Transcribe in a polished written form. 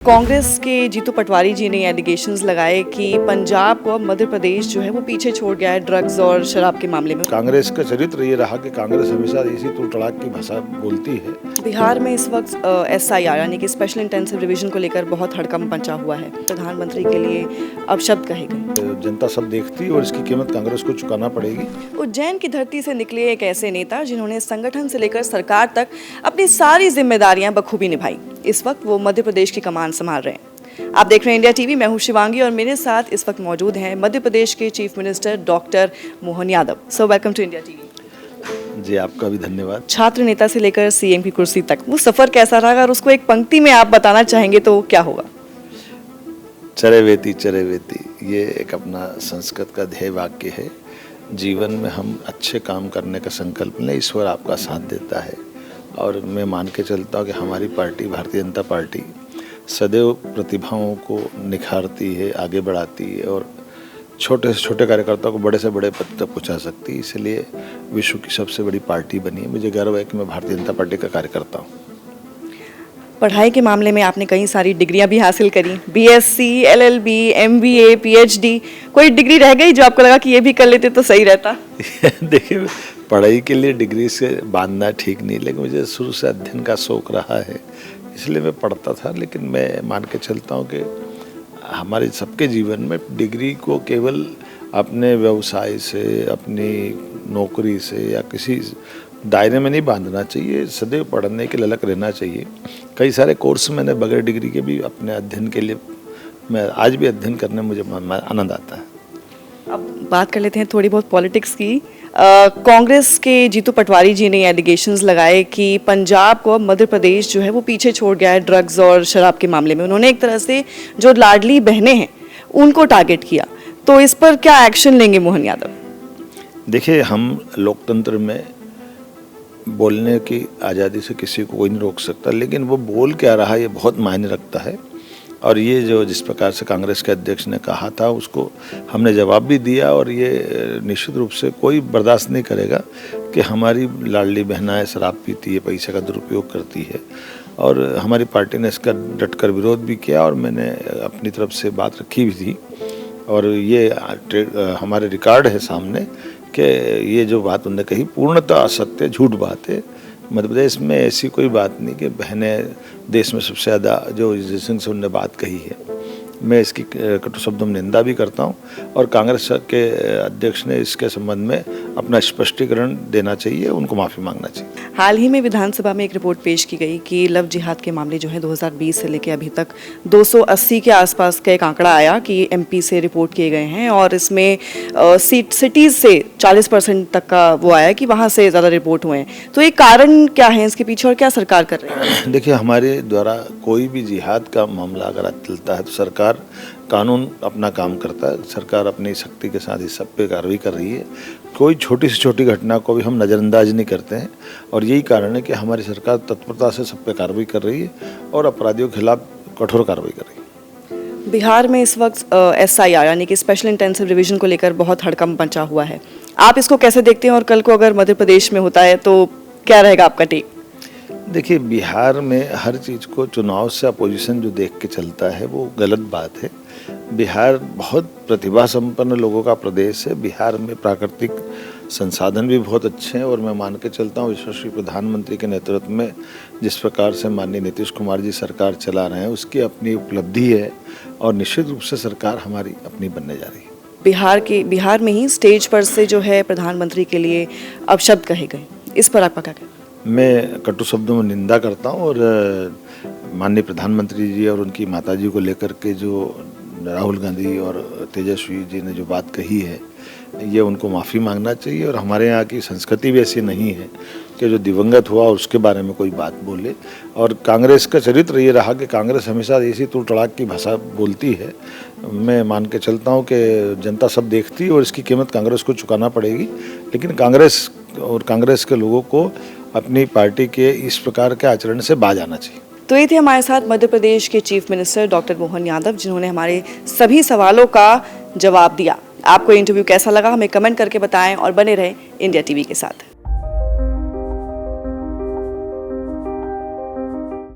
कांग्रेस के जीतू पटवारी जी ने एलिगेशंस लगाए कि पंजाब को मध्य प्रदेश जो है वो पीछे छोड़ गया है ड्रग्स और शराब के मामले में। कांग्रेस का चरित्र ये रहा कि कांग्रेस हमेशा इसी तूड़ तड़ाक की भाषा बोलती है। बिहार में इस वक्त SIR यानी कि स्पेशल इंटेंसिव रिवीजन को लेकर बहुत हड़कंप मचा हुआ है। प्रधानमंत्री के लिए अब शब्द कहे गए। जनता सब देखती है और इसकी कीमत कांग्रेस को चुकाना पड़ेगी। उज्जैन की धरती से निकले एक ऐसे नेता जिन्होंने संगठन से लेकर सरकार तक अपनी सारी जिम्मेदारियां बखूबी निभाई। इस वक्त वो मध्य प्रदेश की कमान संभाल रहे हैं। आप देख रहे हैं इंडिया टीवी। मैं हूं शिवांगी और मेरे साथ इस वक्त मौजूद हैं मध्य प्रदेश के chief minister doctor Mohan Yadav. So welcome to India TV. जी आपका भी धन्यवाद। छात्र नेता से लेकर CM की कुर्सी तक वो सफर कैसा रहा, अगर उसको एक पंक्ति में आप बताना चाहेंगे तो क्या होगा? चरेवेती चरेवेती, ये एक अपना संस्कृत का ध्येय वाक्य है। जीवन में हम अच्छे काम करने का संकल्प लें, ईश्वर आपका साथ देता है। और मैं मान के चलता हूँ कि हमारी पार्टी भारतीय जनता पार्टी सदैव प्रतिभाओं को निखारती है, आगे बढ़ाती है और छोटे से छोटे कार्यकर्ताओं को बड़े से बड़े पद तक पहुँचा सकती है। इसलिए विश्व की सबसे बड़ी पार्टी बनी है। मुझे गर्व है कि मैं भारतीय जनता पार्टी का कार्यकर्ता हूँ। पढ़ाई के मामले में आपने कई सारी डिग्रियां भी हासिल करी, BSc, LLB, MBA, PhD। कोई डिग्री रह गई जो आपको लगा कि ये भी कर लेते तो सही रहता? देखिए, पढ़ाई के लिए डिग्री से बांधना ठीक नहीं, लेकिन मुझे शुरू से अध्ययन का शौक रहा है, इसलिए मैं पढ़ता था। लेकिन मैं मान के चलता हूँ कि हमारे सबके जीवन में डिग्री को केवल अपने व्यवसाय से, अपनी नौकरी से या किसी दायरे में नहीं बांधना चाहिए। सदैव पढ़ने के ललक रहना चाहिए। कई सारे कोर्स मैंने बगैर डिग्री के भी अपने अध्ययन के लिए, मैं आज भी अध्ययन करने में मुझे आनंद आता है। अब बात कर लेते हैं थोड़ी बहुत पॉलिटिक्स की। कांग्रेस के जीतू पटवारी जी ने एलिगेशंस लगाए कि पंजाब को मध्य प्रदेश जो है वो पीछे छोड़ गया है ड्रग्स और शराब के मामले में। उन्होंने एक तरह से जो लाडली बहनें हैं उनको टारगेट किया, तो इस पर क्या एक्शन लेंगे मोहन यादव? देखिए, हम लोकतंत्र में बोलने की आज़ादी से किसी को कोई नहीं रोक सकता, लेकिन वो बोल क्या रहा है ये बहुत मायने रखता है। और ये जो जिस प्रकार से कांग्रेस के अध्यक्ष ने कहा था उसको हमने जवाब भी दिया। और ये निश्चित रूप से कोई बर्दाश्त नहीं करेगा कि हमारी लाडली बहनाएं शराब पीती है, पैसे का दुरुपयोग करती है। और हमारी पार्टी ने इसका डटकर विरोध भी किया और मैंने अपनी तरफ से बात रखी भी थी। और ये हमारे रिकॉर्ड है सामने कि ये जो बात उन्होंने कही पूर्णतः असत्य, झूठ बात है। मध्य प्रदेश में ऐसी कोई बात नहीं कि बहनें देश में सबसे ज़्यादा जो जिस ढंग से उन्होंने बात कही है, मैं इसकी कटु शब्दों में निंदा भी करता हूं। और कांग्रेस के अध्यक्ष ने इसके संबंध में अपना स्पष्टीकरण देना चाहिए, उनको माफ़ी मांगना चाहिए। हाल ही में विधानसभा में एक रिपोर्ट पेश की गई कि लव जिहाद के मामले जो है 2020 से लेकर अभी तक 280 के आसपास का एक आंकड़ा आया कि MP से रिपोर्ट किए गए हैं। और इसमें सिटीज़ से 40% तक का वो आया कि वहाँ से ज़्यादा रिपोर्ट हुए हैं। तो ये कारण क्या है इसके पीछे और क्या सरकार कर रही है? देखिए, हमारे द्वारा कोई भी जिहाद का मामला अगर चलता है तो सरकार कानून अपना काम करता है। सरकार अपनी शक्ति के साथ इस सब पे कार्रवाई कर रही है। कोई छोटी से छोटी घटना को भी हम नज़रअंदाज नहीं करते हैं। और यही कारण है कि हमारी सरकार तत्परता से सब पे कार्रवाई कर रही है और अपराधियों के खिलाफ कठोर कार्रवाई कर रही है। बिहार में इस वक्त SIR यानी कि स्पेशल इंटेंसिव रिवीजन को लेकर बहुत हड़कंप मचा हुआ है। आप इसको कैसे देखते हैं और कल को अगर मध्य प्रदेश में होता है तो क्या रहेगा आपका टेक? देखिए, बिहार में हर चीज़ को चुनाव से अपोजिशन जो देख के चलता है वो गलत बात है। बिहार बहुत प्रतिभा संपन्न लोगों का प्रदेश है। बिहार में प्राकृतिक संसाधन भी बहुत अच्छे हैं। और मैं मान के चलता हूँ यशस्वी प्रधानमंत्री के नेतृत्व में जिस प्रकार से माननीय नीतीश कुमार जी सरकार चला रहे हैं उसकी अपनी उपलब्धि है। और निश्चित रूप से सरकार हमारी अपनी बनने जा रही है। बिहार में ही स्टेज पर से जो है प्रधानमंत्री के लिए अब शब्द कहे गए, इस पर आपका क्या कहना? मैं कटु शब्दों में निंदा करता हूँ। और माननीय प्रधानमंत्री जी और उनकी माताजी को लेकर के जो राहुल गांधी और तेजस्वी जी ने जो बात कही है, ये उनको माफ़ी मांगना चाहिए। और हमारे यहाँ की संस्कृति भी ऐसी नहीं है कि जो दिवंगत हुआ उसके बारे में कोई बात बोले। और कांग्रेस का चरित्र ये रहा कि कांग्रेस हमेशा इसी तूड़ तड़ाक की भाषा बोलती है। मैं मान के चलता हूँ कि जनता सब देखती है और इसकी कीमत कांग्रेस को चुकाना पड़ेगी। लेकिन कांग्रेस के लोगों को अपनी पार्टी के इस प्रकार के आचरण से बाज आना चाहिए। तो ये थे हमारे साथ मध्य प्रदेश के chief minister doctor Mohan Yadav, जिन्होंने हमारे सभी सवालों का जवाब दिया। आपको इंटरव्यू कैसा लगा हमें कमेंट करके बताएं और बने रहें इंडिया टीवी के साथ।